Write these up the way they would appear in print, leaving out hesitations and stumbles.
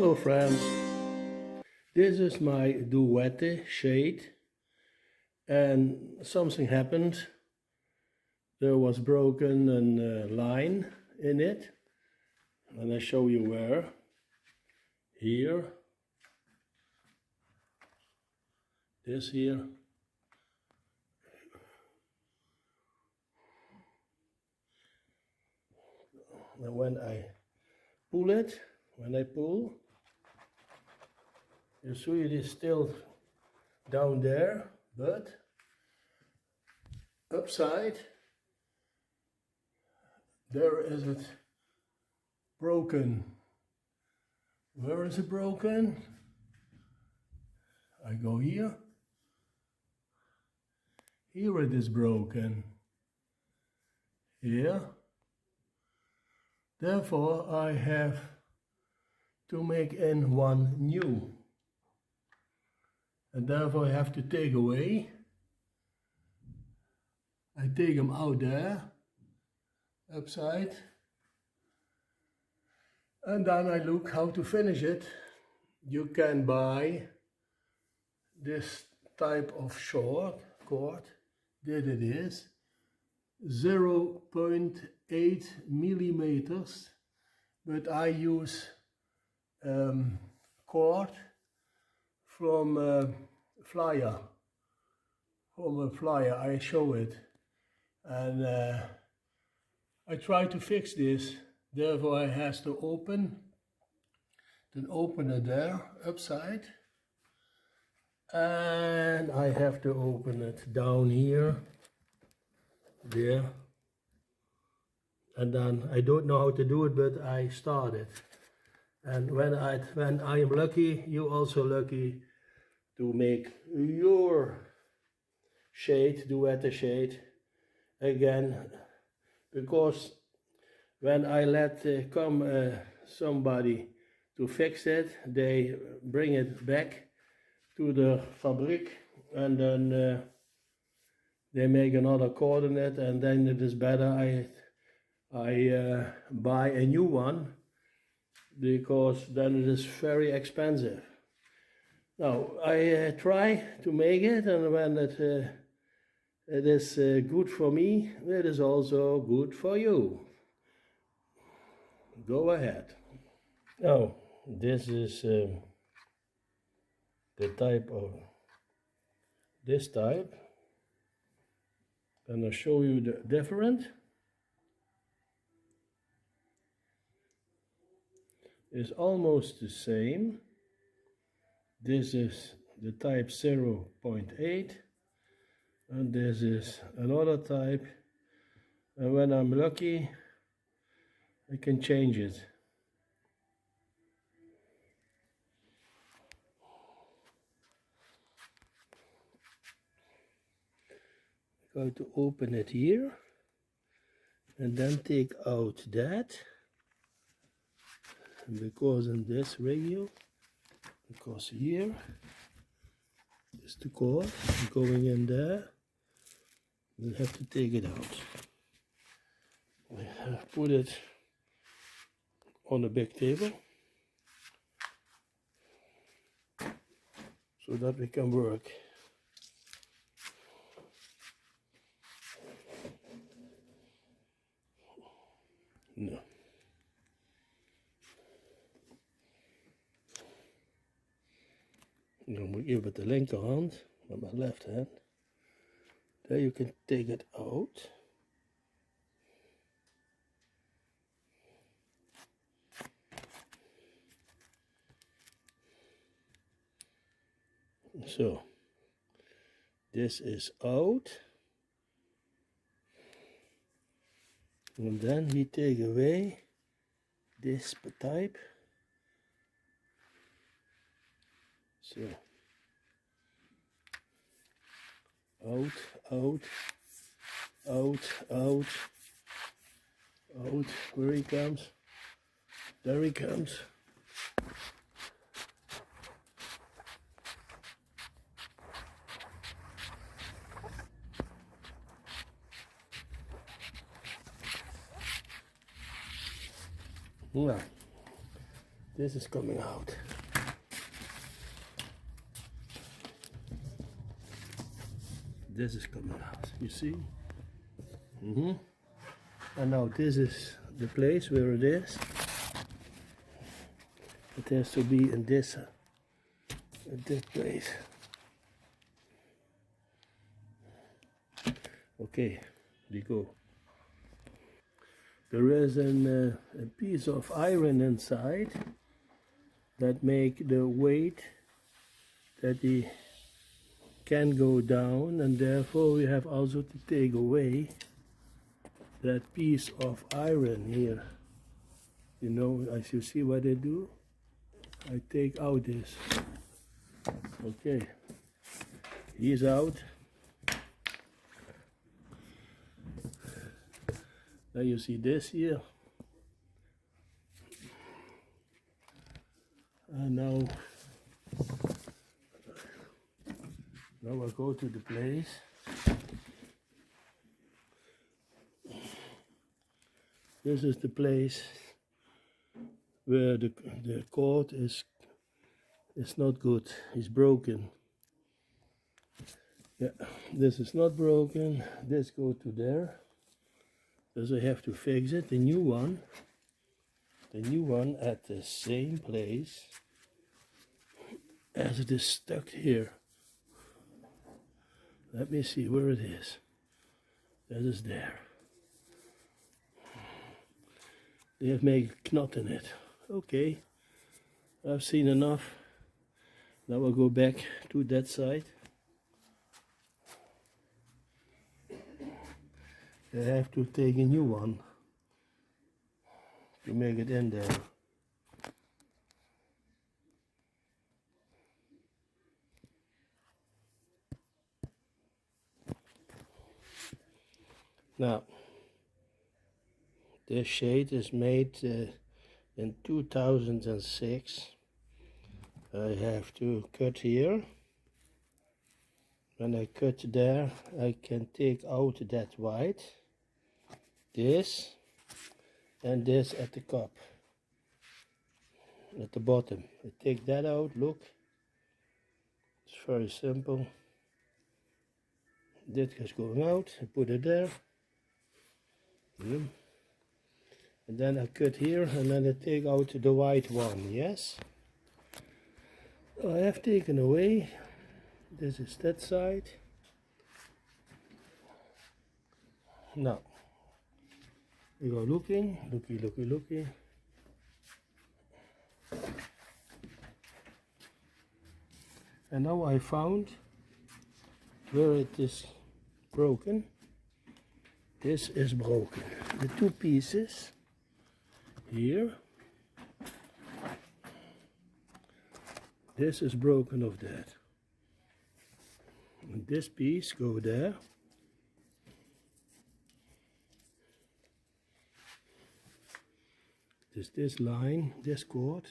Hello friends, this is my duette shade and something happened. There was broken a line in it and I show you where. Here, this here. And when I pull, you see it is still down there, but upside, there is it broken. Where is it broken? I go here. Here it is broken. Here. Therefore, I have to make in one new. And therefore, I have to take away. I take them out there, upside. And then I look how to finish it. You can buy this type of short cord. That it is 0.8 millimeters, but I use cord from a flyer. I show it, and I try to fix this. Therefore, I have to open it there upside, and I have to open it down here, there, and then I don't know how to do it, but I start it. And when I am lucky, you also lucky to make your shade, duette shade again, because when I let come somebody to fix it, they bring it back to the fabric, and then they make another cord in it, and then it is better I buy a new one, because then it is very expensive. Now I try to make it, and when it is good for me, it is also good for you. Go ahead. Now this is the type of this type, and I'll show you the different. It's almost the same. This is the type 0.8, and this is another type, and when I'm lucky I can change it. I'm going to open it here and then take out that, and because in this radio, because here is the cord going in there, we have to take it out. We have put it on a big table so that we can work. No. Dan moet ik met de linkerhand, met mijn left hand. There you can take it out. So, this is out. And then we take away this type. So, out, where he comes, there he comes. Nou, This is coming out. This is coming out, you see? And now this is the place where it is. It has to be in this place. Okay, we go. There is a piece of iron inside that make the weight that he can go down, and therefore we have also to take away that piece of iron here. You know, as you see what I do, I take out this. Okay, he's out. Now you see this here. And now I go to the place. This is the place where the cord is not good. It's broken. Yeah, this is not broken. This goes to there. So I have to fix it. The new one at the same place as it is stuck here. Let me see where it is. That is there. They have made a knot in it. Okay, I've seen enough. Now I'll go back to that side. I have to take a new one to make it in there. Now, this shade is made in 2006. I have to cut here. When I cut there, I can take out that white, this, and this at the cup, at the bottom. I take that out, look. It's very simple. That is going out, I put it there. And then I cut here, and then I take out the white one, yes? I have taken away. This is that side. Now, we go looky. And now I found where it is broken. This is broken. The two pieces here. This is broken of that. And this piece go there. This line, this cord,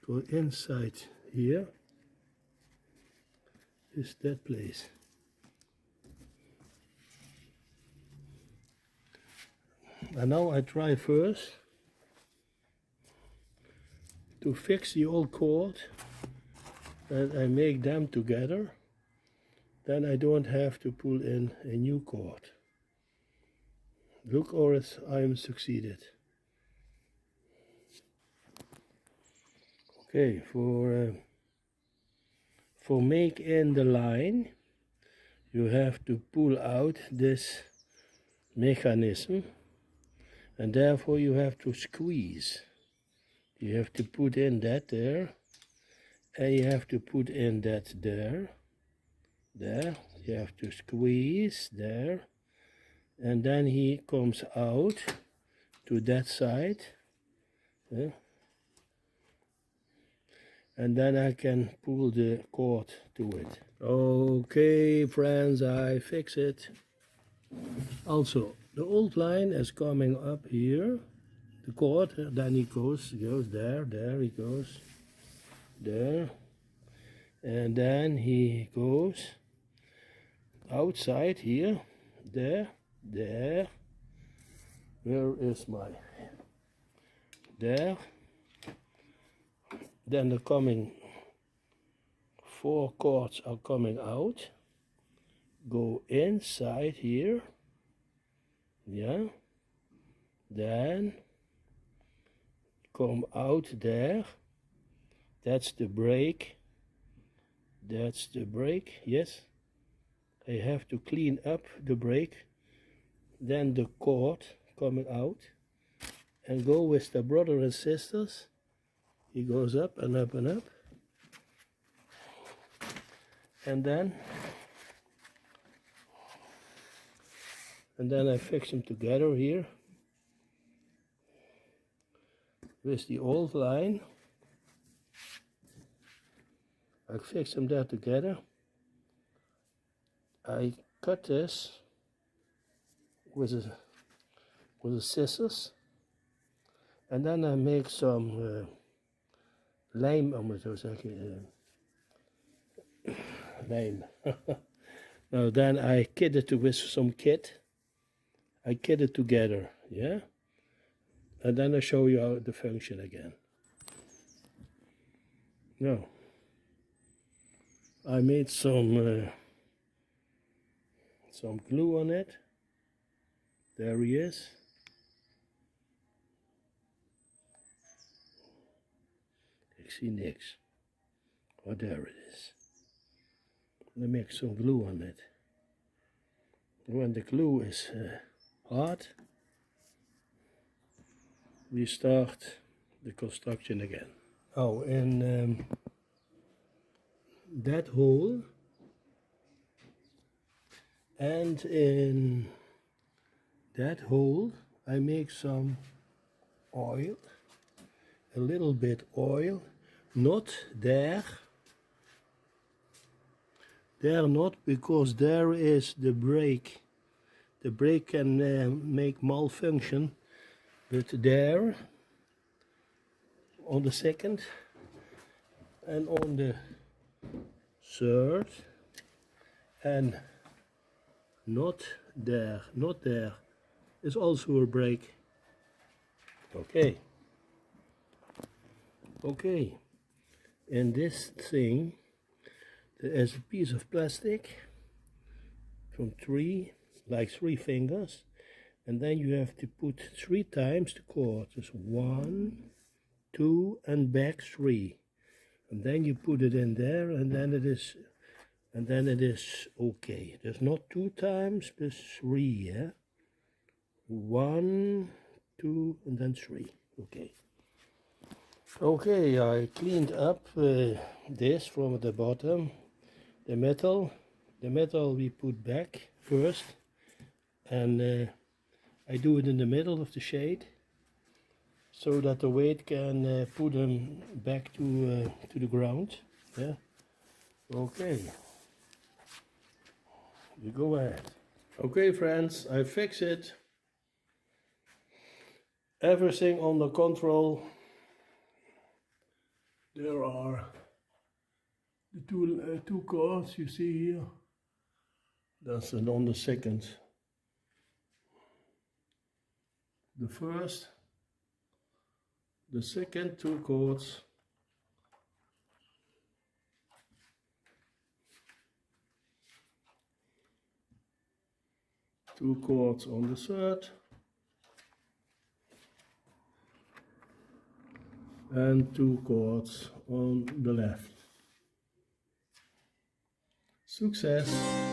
go inside here. Is that place. And now I try first to fix the old cord, and I make them together. Then I don't have to pull in a new cord. Look, or I am succeeded. Okay, for make in the line, you have to pull out this mechanism, and therefore you have to squeeze. You have to put in that there, and you have to put in that there. You have to squeeze there, and then he comes out to that side. Yeah. And then I can pull the cord to it. Okay, friends, I fix it. Also, the old line is coming up here. The cord, then he goes there, he goes there. And then he goes outside here, there, Where is my, there. Then the coming 4 cords are coming out. Go inside here. Yeah. Then come out there. That's the break. That's the break, yes. I have to clean up the break. Then the cord coming out. And go with the brother and sisters. He goes up and up and up. And then I fix them together here with the old line. I fix them there together. I cut this with the scissors, and then I make some lijm, om het zo zeggen. Lijm. Now then I kit it with some kit. I kit it together, yeah? And then I show you how the function again. Now, I made some glue on it. There he is. Ik zie niks. Oh, there it is. I make some glue on it. When the glue is hard, we start the construction again. Oh, in that hole and in that hole I make some oil, a little bit oil, not there, not, because there is the brake. The brake can make malfunction, but there, on the second and on the third, and not there is also a brake. Okay. Okay. In this thing there is a piece of plastic from 3, like 3 fingers, and then you have to put 3 times the cord. Just 1, 2, and back 3, and then you put it in there, and then it is okay. There's not 2 times, but 3, yeah. 1, 2, and then 3. Okay. Okay, I cleaned up this from the bottom. The metal we put back first, and I do it in the middle of the shade so that the weight can put them back to the ground. Yeah. Okay. You go ahead. Okay, friends, I fix it. Everything under control. There are the two cords you see here. That's it on the second. The first, the second 2 cords. Two cords on the third. And 2 cords on the left. Success!